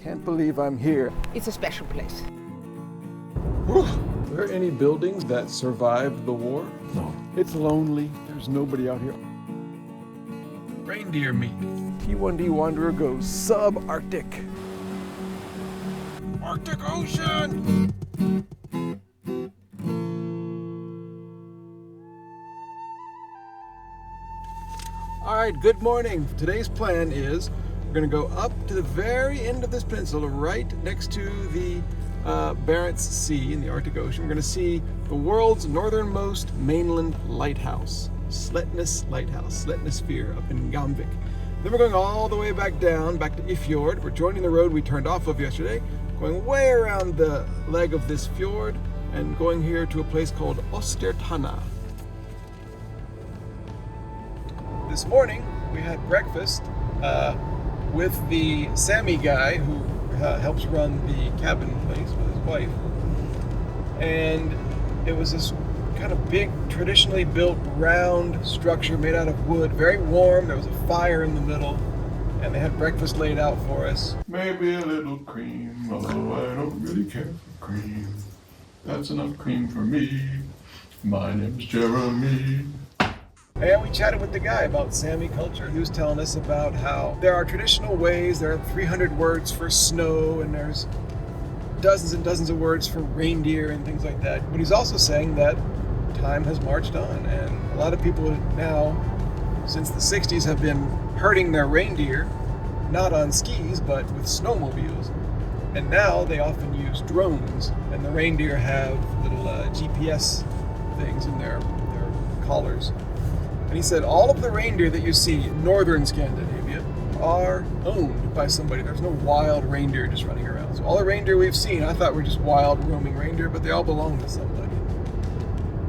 Can't believe I'm here. It's a special place. Whew. Are there any buildings that survived the war? No. It's lonely. There's nobody out here. Reindeer meat. T1D Wanderer goes sub-Arctic. Arctic Ocean! All right, good morning. Today's plan is we're going to go up to the very end of this peninsula, right next to the Barents Sea in the Arctic Ocean. We're going to see the world's northernmost mainland lighthouse, Slettnes Fyr up in Gamvik. Then we're going all the way back down, back to Ifjord. We're joining the road we turned off of yesterday, going way around the leg of this fjord and going here to a place called Austertana. This morning we had breakfast with the Sami guy who helps run the cabin place with his wife. And it was this kind of big, traditionally built round structure made out of wood, very warm. There was a fire in the middle, and they had breakfast laid out for us. Maybe a little cream, although I don't really care for cream. That's enough cream for me. My name's Jeremy. And we chatted with the guy about Sami culture. He was telling us about how there are traditional ways, there are 300 words for snow, and there's dozens and dozens of words for reindeer and things like that. But he's also saying that time has marched on, and a lot of people now, since the 60s, have been herding their reindeer, not on skis, but with snowmobiles. And now they often use drones, and the reindeer have little GPS things in their collars. And he said all of the reindeer that you see in northern Scandinavia are owned by somebody. There's no wild reindeer just running around. So all the reindeer we've seen, I thought were just wild roaming reindeer, but they all belong to somebody.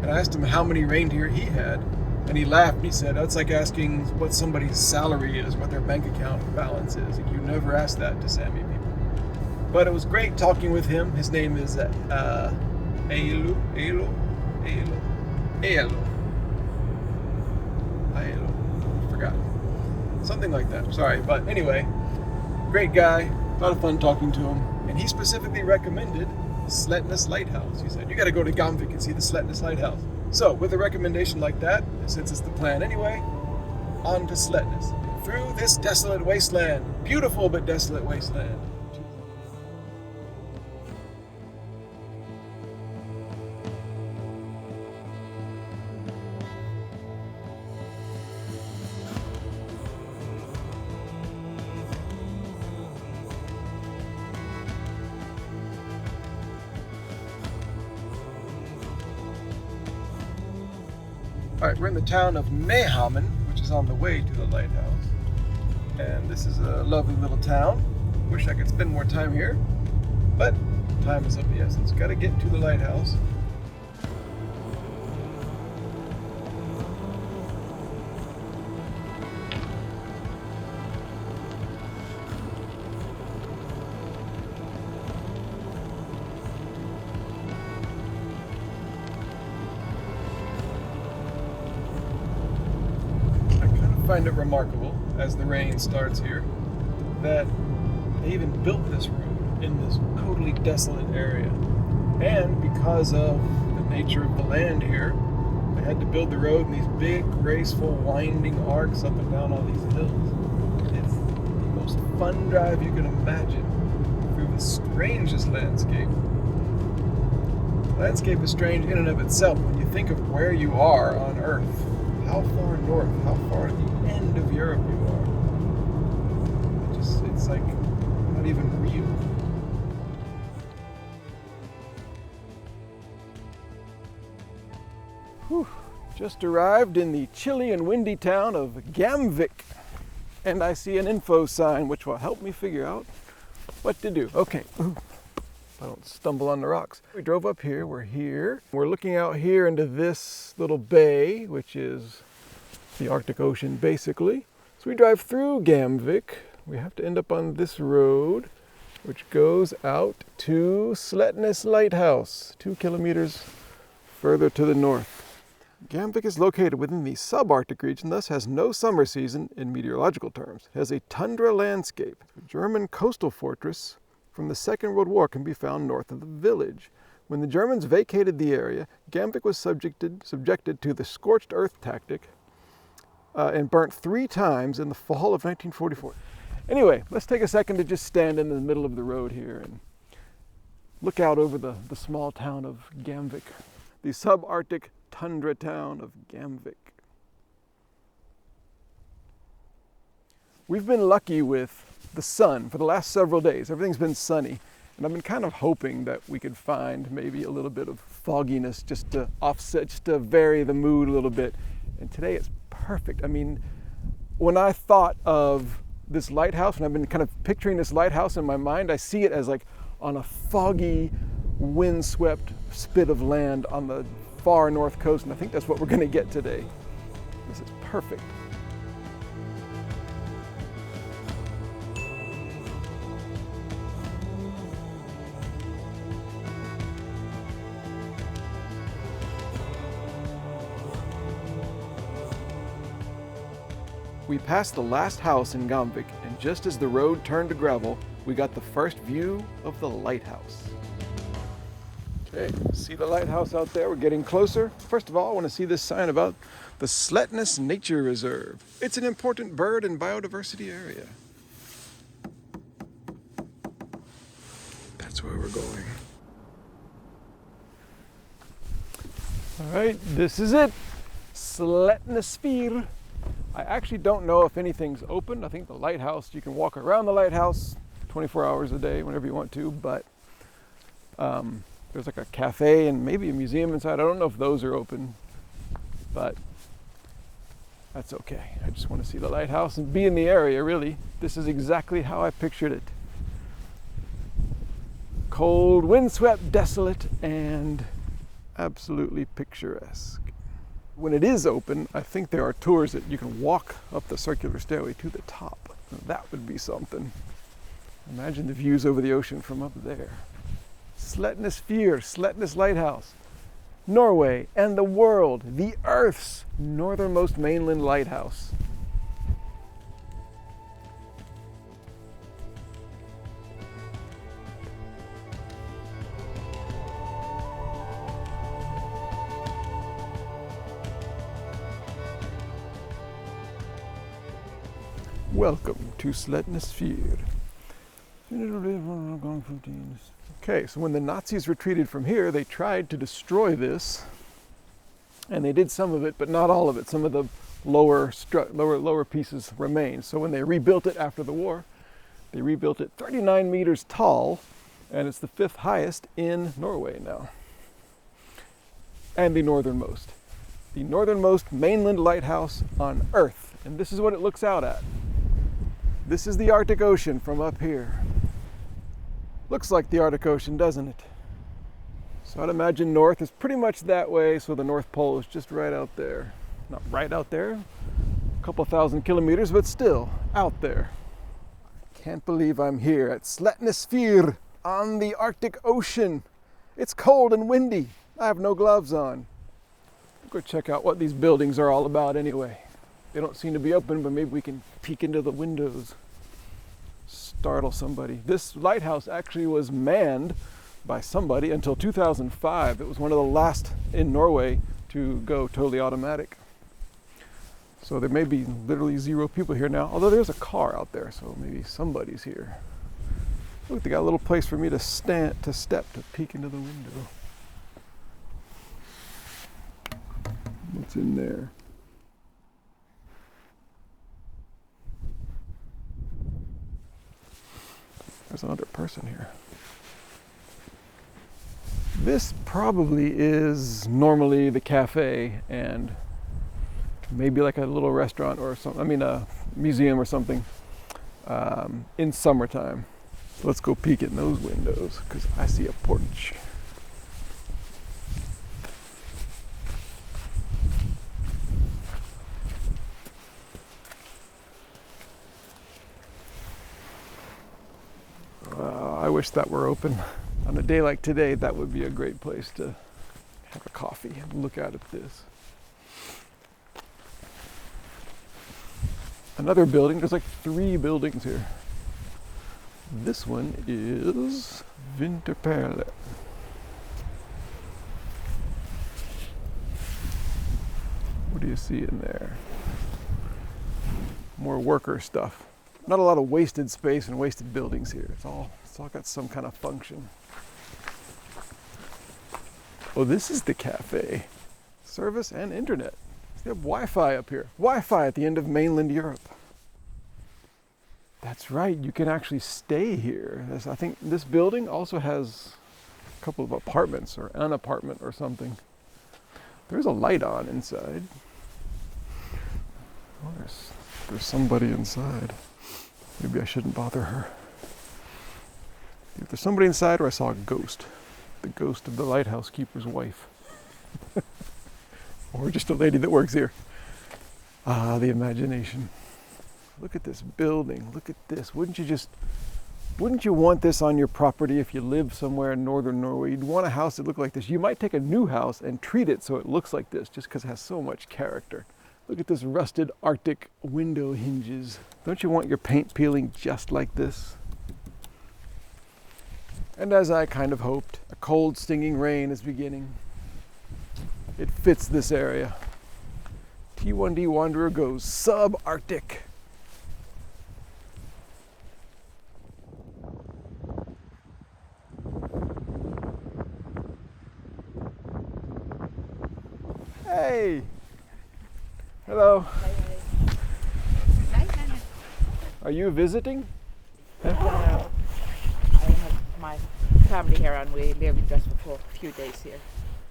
And I asked him how many reindeer he had, and he laughed and he said, that's like asking what somebody's salary is, what their bank account balance is. And you never ask that to Sami people. But it was great talking with him. His name is Elo. Forgot. Something like that. Sorry. But anyway, great guy. A lot of fun talking to him. And he specifically recommended Slettnes Lighthouse. He said, you got to go to Gamvik and see the Slettnes Lighthouse. So with a recommendation like that, since it's the plan anyway, on to Slettnes. Through this desolate wasteland. Beautiful but desolate wasteland. All right, we're in the town of Mayhemen, which is on the way to the lighthouse. And this is a lovely little town. Wish I could spend more time here, but time is of the essence. Got to get to the lighthouse. I find it remarkable, as the rain starts here, that they even built this road in this totally desolate area. And because of the nature of the land here, they had to build the road in these big, graceful, winding arcs up and down all these hills. It's the most fun drive you can imagine through the strangest landscape. The landscape is strange in and of itself when you think of where you are on Earth. How far north, how far at the end of Europe you are. It's like not even real. Whew. Just arrived in the chilly and windy town of Gamvik. And I see an info sign which will help me figure out what to do. Okay. Ooh. I don't stumble on the rocks. We drove up here, we're here. We're looking out here into this little bay, which is the Arctic Ocean basically. So we drive through Gamvik. We have to end up on this road, which goes out to Slettnes Lighthouse, 2 kilometers further to the north. Gamvik is located within the subarctic region, thus has no summer season in meteorological terms. It has a tundra landscape. The German coastal fortress from the Second World War can be found north of the village. When the Germans vacated the area, Gamvik was subjected to the scorched earth tactic and burnt 3 times in the fall of 1944. Anyway, let's take a second to just stand in the middle of the road here and look out over the small town of Gamvik, the subarctic tundra town of Gamvik. We've been lucky with the sun for the last several days. Everything's been sunny, and I've been kind of hoping that we could find maybe a little bit of fogginess just to offset, just to vary the mood a little bit. And today it's perfect. I mean, when I thought of this lighthouse, and I've been kind of picturing this lighthouse in my mind, I see it as like on a foggy, windswept spit of land on the far north coast, and I think that's what we're going to get today. This is perfect. We passed the last house in Gamvik, and just as the road turned to gravel, we got the first view of the lighthouse. Okay, see the lighthouse out there? We're getting closer. First of all, I want to see this sign about the Slettnes Nature Reserve. It's an important bird and biodiversity area. That's where we're going. All right, this is it. Slettnes Fyr. I actually don't know if anything's open. I think the lighthouse, you can walk around the lighthouse 24 hours a day, whenever you want to, but there's like a cafe and maybe a museum inside. I don't know if those are open, but that's okay. I just want to see the lighthouse and be in the area, really. This is exactly how I pictured it. Cold, windswept, desolate, and absolutely picturesque. When it is open, I think there are tours that you can walk up the circular stairway to the top. That would be something. Imagine the views over the ocean from up there. Slettnes Fyr, Slettnes Lighthouse. Norway and the world, the Earth's northernmost mainland lighthouse. Welcome to Slettnes Fyr. Okay, so when the Nazis retreated from here, they tried to destroy this, and they did some of it, but not all of it. Some of the lower pieces remained. So when they rebuilt it after the war, they rebuilt it 39 meters tall, and it's the 5th highest in Norway now, and the northernmost mainland lighthouse on Earth. And this is what it looks out at. This is the Arctic Ocean from up here. Looks like the Arctic Ocean, doesn't it? So I'd imagine north is pretty much that way, so the North Pole is just right out there. Not right out there, a couple thousand kilometers, but still out there. Can't believe I'm here at Slettnes Fyr on the Arctic Ocean. It's cold and windy. I have no gloves on. Go check out what these buildings are all about anyway. They don't seem to be open, but maybe we can peek into the windows. Startle somebody. This lighthouse actually was manned by somebody until 2005. It was one of the last in Norway to go totally automatic. So there may be literally 0 people here now, although there's a car out there, so maybe somebody's here. Look, they got a little place for me to step to peek into the window. What's in there? There's another person here. This probably is normally the cafe and maybe like a little restaurant or something, I mean a museum or something in summertime. So let's go peek in those windows because I see a porch. I wish that were open. On a day like today, that would be a great place to have a coffee and look out at this. Another building, there's like 3 buildings here. This one is Vinterperle. What do you see in there? More worker stuff. Not a lot of wasted space and wasted buildings here. It's all got some kind of function. Oh, this is the cafe. Service and internet. They have Wi-Fi up here. Wi-Fi at the end of mainland Europe. That's right, you can actually stay here. I think this building also has a couple of apartments or an apartment or something. There's a light on inside. Oh, there's somebody inside. Maybe I shouldn't bother her. If there's somebody inside, or I saw a ghost. The ghost of the lighthouse keeper's wife. Or just a lady that works here. Ah, the imagination. Look at this building, look at this. Wouldn't you want this on your property if you live somewhere in northern Norway? You'd want a house that looked like this. You might take a new house and treat it so it looks like this, just because it has so much character. Look at this rusted Arctic window hinges. Don't you want your paint peeling just like this? And as I kind of hoped, a cold stinging rain is beginning. It fits this area. T1D Wanderer goes subarctic. Hey! Hello. Are you visiting? I have my family here and we live just for a few days here.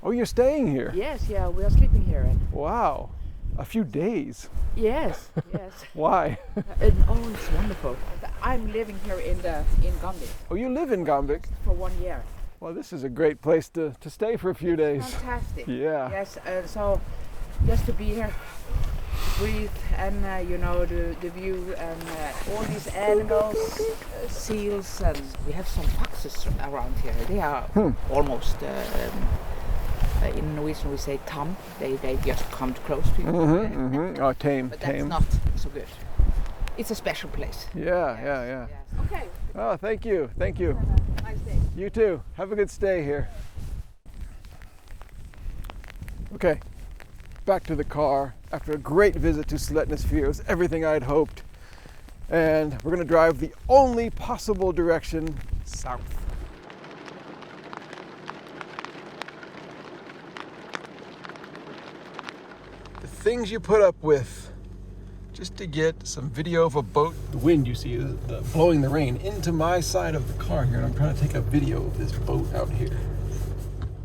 Oh, you're staying here? Yes, yeah, we are sleeping here. Wow, a few days. Yes, yes. Why? Oh, it's wonderful. I'm living here in Gamvik. Oh, you live in Gamvik? For 1 year. Well, this is a great place to stay for a few days. Fantastic. Yeah. Yes, so just to be here, breathe, and the view, and all these animals, seals, and we have some foxes around here. They are almost, in Norwegian we say tam. They just come close to you. Oh, tame, but tame. That's not so good. It's a special place. Yeah, Yes, yeah, yeah. Yes. Okay. Oh, thank you, thank you. Have a nice day. You too. Have a good stay here. Okay, back to the car after a great visit to Slettnes Fyr. It was everything I'd hoped. And we're going to drive the only possible direction south. The things you put up with just to get some video of a boat. The wind you see is blowing the rain into my side of the car here, and I'm trying to take a video of this boat out here.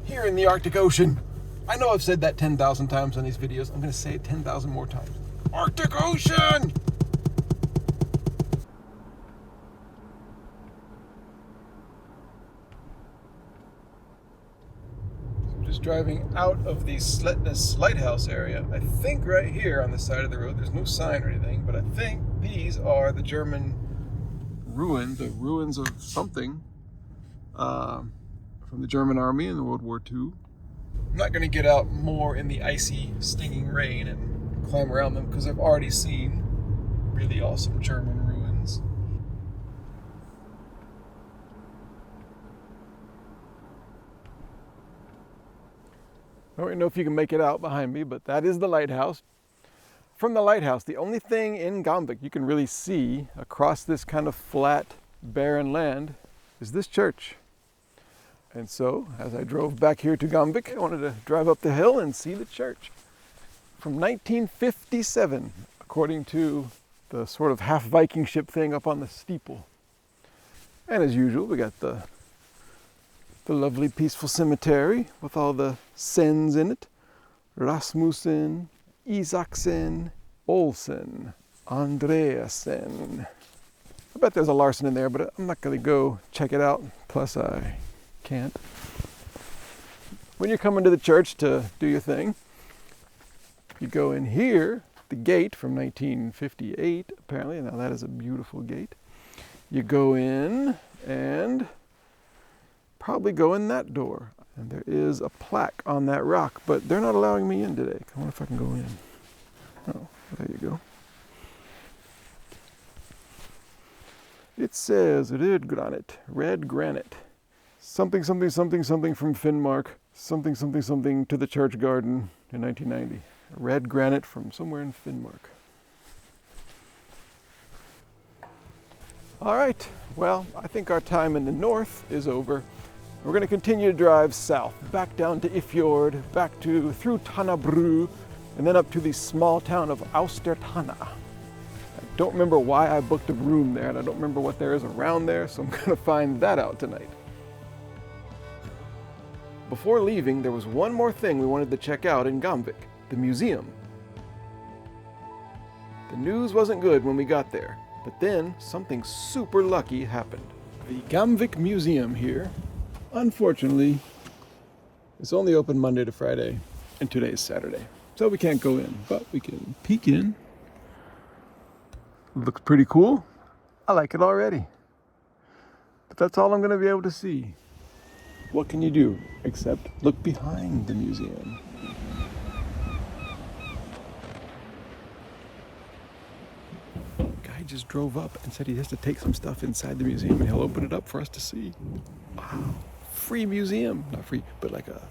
Here in the Arctic Ocean. I know I've said that 10,000 times on these videos. I'm going to say it 10,000 more times. Arctic Ocean! Just driving out of the Slettnes lighthouse area. I think right here on the side of the road, there's no sign or anything, but I think these are the German ruins, the ruins of something from the German army in World War II. I'm not going to get out more in the icy, stinging rain and climb around them because I've already seen really awesome German ruins. I don't know if you can make it out behind me, but that is the lighthouse. From the lighthouse, the only thing in Gamvik you can really see across this kind of flat, barren land is this church. And so, as I drove back here to Gamvik, I wanted to drive up the hill and see the church. From 1957, according to the sort of half Viking ship thing up on the steeple. And as usual, we got the lovely peaceful cemetery with all the sens in it. Rasmussen, Isaksen, Olsen, Andreasen. I bet there's a Larsen in there, but I'm not going to go check it out. Plus, I can't. When you're coming to the church to do your thing, you go in here, the gate from 1958, apparently. Now that is a beautiful gate. You go in and probably go in that door. And there is a plaque on that rock, but they're not allowing me in today. I wonder if I can go in. Oh, there you go. It says red granite. Something, something, something, something from Finnmark. Something, something, something to the church garden in 1990. Red granite from somewhere in Finnmark. All right, well, I think our time in the north is over. We're going to continue to drive south, back down to Ifjord, through Tana Bru, and then up to the small town of Austertana. I don't remember why I booked a room there, and I don't remember what there is around there, so I'm going to find that out tonight. Before leaving, there was one more thing we wanted to check out in Gamvik, the museum. The news wasn't good when we got there, but then something super lucky happened. The Gamvik Museum here, unfortunately, is only open Monday to Friday, and today is Saturday. So we can't go in, but we can peek in. Looks pretty cool. I like it already. But that's all I'm going to be able to see. What can you do except look behind the museum? Guy just drove up and said he has to take some stuff inside the museum and he'll open it up for us to see. Wow. Free museum. Not free, but like a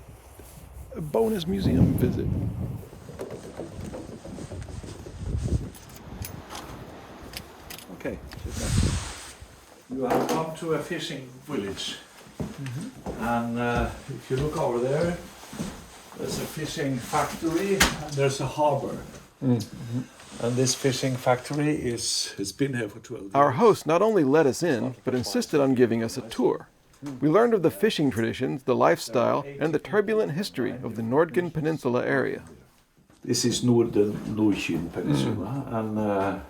bonus museum visit. Okay. You have come to a fishing village. And if you look over there, there's a fishing factory and there's a harbor. And this fishing factory has been here for 12 years. Our host not only let us in, but insisted on giving us a tour. We learned of the fishing traditions, the lifestyle, and the turbulent history of the Norwegian Peninsula area. This is Norwegian Peninsula, and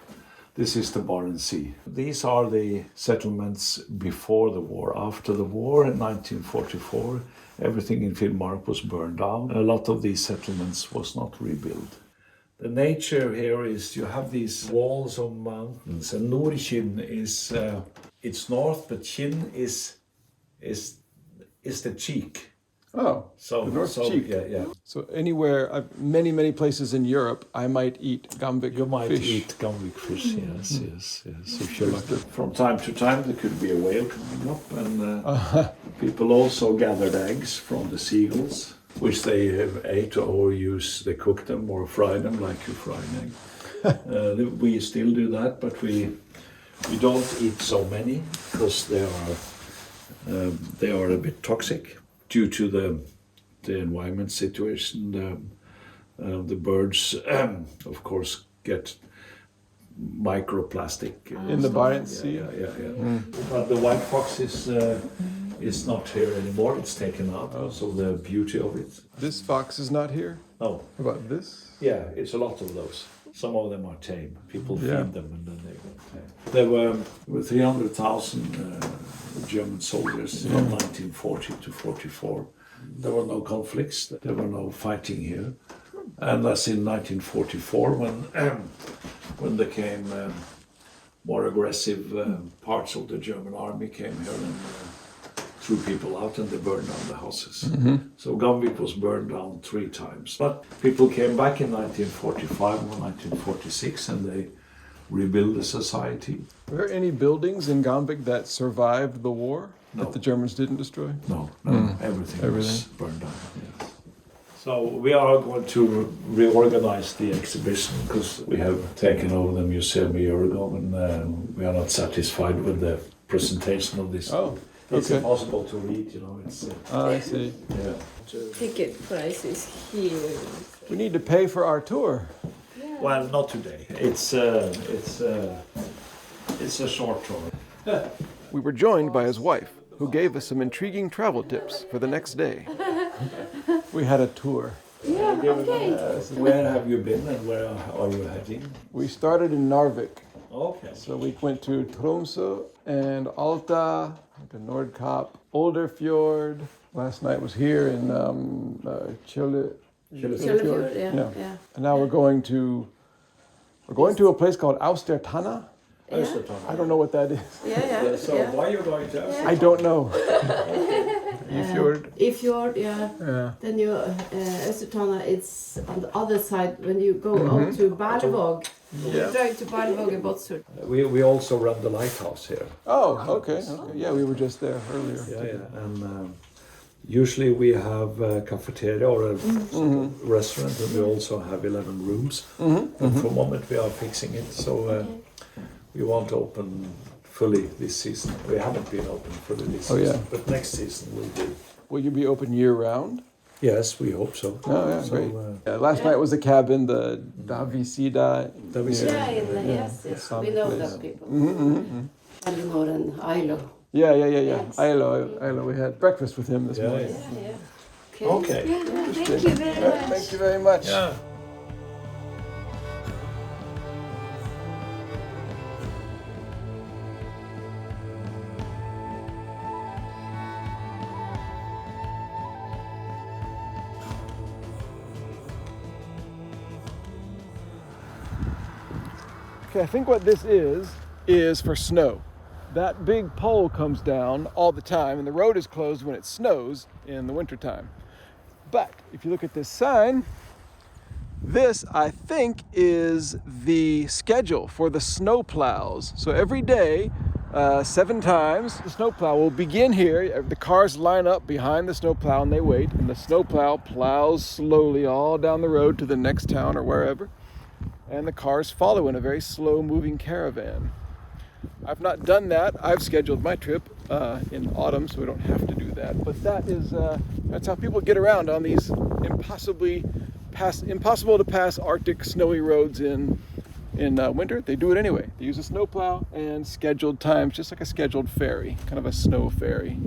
this is the Barents Sea. These are the settlements before the war. After the war in 1944, everything in Finnmark was burned down. A lot of these settlements was not rebuilt. The nature here is you have these walls of mountains, and Norwegian is it's north, but Kinn is the cheek. Oh, So the North Cheek. Yeah. So anywhere, many places in Europe, I might eat Gamvik You might fish. eat Gamvik fish, yes. If you like it. From time to time there could be a whale coming up, and people also gathered eggs from the seagulls, which they ate or they cooked them or fried them like you fry an egg. We still do that, but we don't eat so many because they are a bit toxic due to the environment situation. The birds, of course, get microplastic In the Barents Sea? Yeah. But the white fox is not here anymore. It's taken out. So the beauty of it. This fox is not here? No. How about this? Yeah, it's a lot of those. Some of them are tame. People Yeah. feed them and then they go tame. There were 300,000 German soldiers from 1940 to 44. There were no conflicts. There were no fighting here. And that's in 1944 when there came more aggressive parts of the German army came here and threw people out and they burned down the houses. So Gamvik was burned down 3 times. But people came back in 1945 or 1946 and they rebuilt the society. Were there any buildings in Gamvik that survived the war No. that the Germans didn't destroy? No, everything was burned down. Yes. So we are going to reorganize the exhibition because we have taken over the museum a year ago and we are not satisfied with the presentation of this. Oh, It's okay. impossible to read, you know. It's I see. yeah. Ticket price is here. We need to pay for our tour. Well, not today. It's a short tour. We were joined by his wife, who gave us some intriguing travel tips for the next day. We had a tour. Yeah, okay. Where have you been and where are you heading? We started in Narvik. Okay. So we went to Tromsø and Alta, to Nordkapp, Kjøllefjord. Last night was here in Kjøllefjord, yeah. And now we're going to a place called Austertana. I don't know what that is. Yeah. So why are you going to Azov? I don't know. Ifjord. Ifjord, yeah. Yeah. Then you Austertana, it's on the other side when you go out to Barevåg. Yeah. Drive to Barevåg and Båtsfjord. We also run the lighthouse here. Oh, okay. Yeah, we were just there earlier. Yeah. And usually we have a cafeteria or a restaurant, and we also have 11 rooms. And for the moment we are fixing it, so we won't open fully this season. We haven't been open fully this season, but next season we'll be. Will you be open year round? Yes, we hope so. Oh, yeah, So, great. Last night was the cabin, the Davisida. Yeah, yes. We know those people. Elinor and Ailo. Yeah. Yes. Ailo. We had breakfast with him this morning. Yeah. Okay. Yeah, thank you very much. Thank you very much. Yeah. Okay, I think what this is for snow. That big pole comes down all the time, and the road is closed when it snows in the wintertime. But if you look at this sign, this, I think, is the schedule for the snow plows. So every day, 7 times, the snow plow will begin here. The cars line up behind the snow plow and they wait, and the snow plow plows slowly all down the road to the next town or wherever. And the cars follow in a very slow-moving caravan. I've not done that. I've scheduled my trip in autumn, so we don't have to do that. But that's how people get around on these impossible to pass Arctic snowy roads in winter. They do it anyway. They use a snowplow and scheduled times, just like a scheduled ferry, kind of a snow ferry.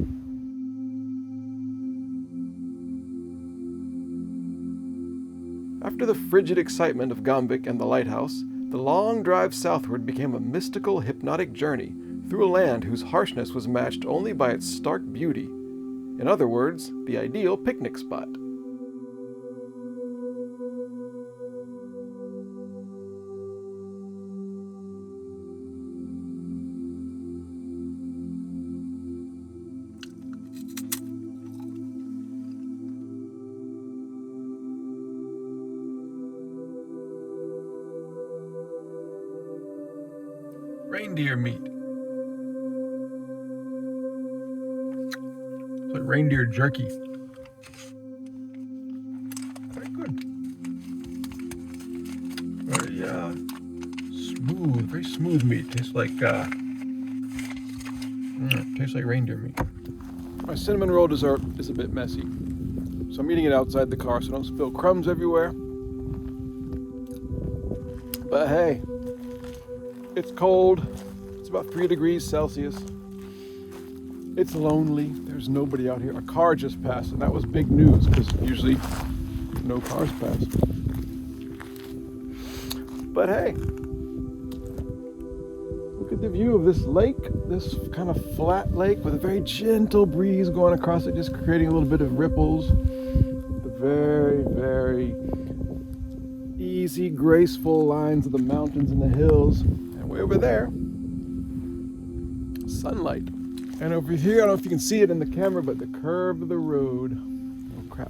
After the frigid excitement of Gamvik and the lighthouse, the long drive southward became a mystical, hypnotic journey through a land whose harshness was matched only by its stark beauty. In other words, the ideal picnic spot. Reindeer meat. It's like reindeer jerky. Very good. Very smooth, very smooth meat. Tastes like reindeer meat. My cinnamon roll dessert is a bit messy, so I'm eating it outside the car so I don't spill crumbs everywhere. But hey, it's cold. It's about 3 degrees Celsius. It's lonely. There's nobody out here. A car just passed, and that was big news because usually no cars pass. But hey, look at the view of this lake, this kind of flat lake with a very gentle breeze going across it, just creating a little bit of ripples. The very, very easy, graceful lines of the mountains and the hills. Way over there, sunlight. And over here, I don't know if you can see it in the camera, but the curve of the road. Oh crap,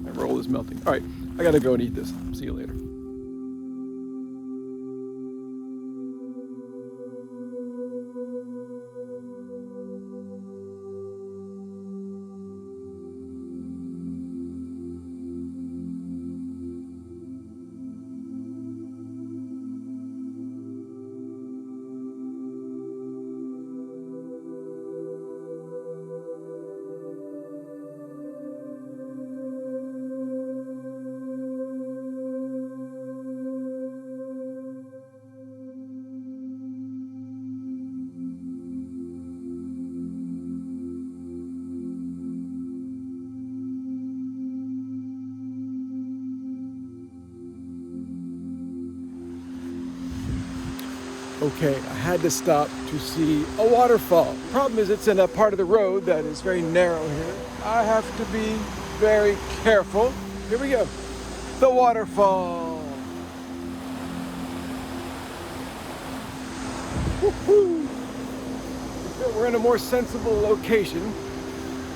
my roll is melting. All right, I gotta go and eat this. See you later. Okay, I had to stop to see a waterfall. The problem is it's in a part of the road that is very narrow here. I have to be very careful. Here we go. The waterfall. Woo-hoo. We're in a more sensible location.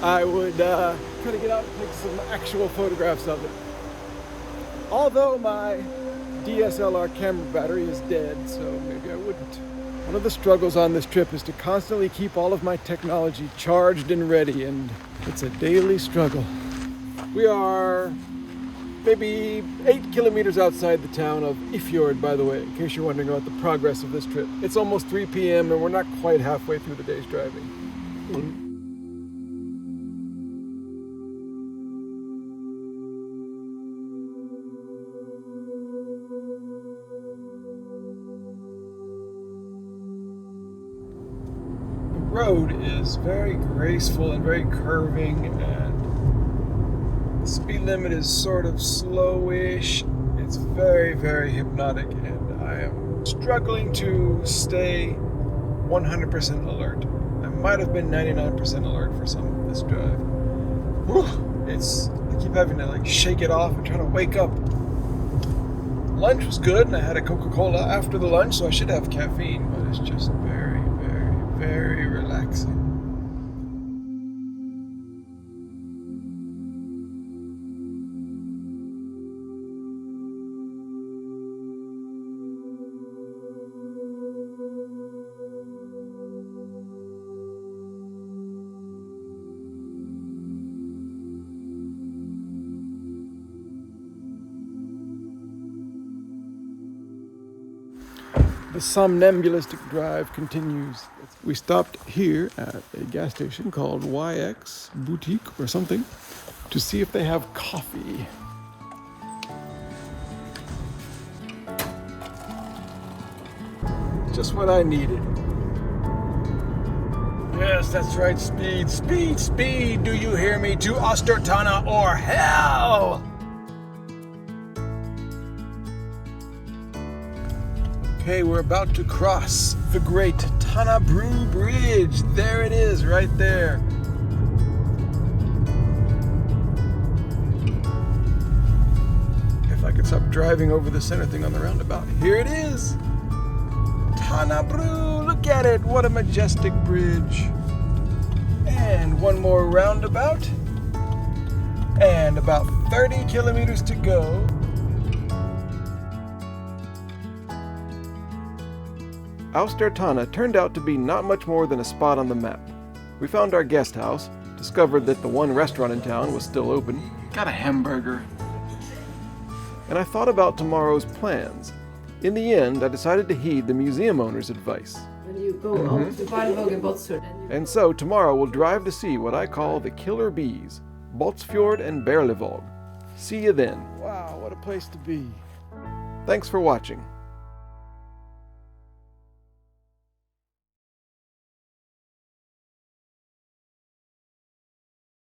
I would try to get out and take some actual photographs of it. Although my DSLR camera battery is dead, so maybe I wouldn't. One of the struggles on this trip is to constantly keep all of my technology charged and ready, and it's a daily struggle. We are maybe 8 kilometers outside the town of Ifjord, by the way, in case you're wondering about the progress of this trip. It's almost 3 p.m. and we're not quite halfway through the day's driving. The road is very graceful and very curving, and the speed limit is sort of slowish. It's very, very hypnotic, and I am struggling to stay 100% alert. I might have been 99% alert for some of this drive. Whew, I keep having to like shake it off and try to wake up. Lunch was good, and I had a Coca-Cola after the lunch, so I should have caffeine, but it's just very, very, very relaxing. The somnambulistic drive continues. We stopped here at a gas station called YX Boutique or something to see if they have coffee. Just what I needed. Yes, that's right, speed, speed, speed! Do you hear me? To Austertana or hell! Okay, we're about to cross the great Tana Bru bridge. There it is, right there. If I could stop driving over the center thing on the roundabout. Here it is. Tana Bru, look at it. What a majestic bridge. And one more roundabout. And about 30 kilometers to go. Austertana turned out to be not much more than a spot on the map. We found our guest house, discovered that the one restaurant in town was still open, got a hamburger, and I thought about tomorrow's plans. In the end, I decided to heed the museum owner's advice. When you go out to Barents and Bressler, And so tomorrow we'll drive to see what I call the killer bees, Fjord and Kjøllefjord. See you then. Wow, what a place to be. Thanks for watching.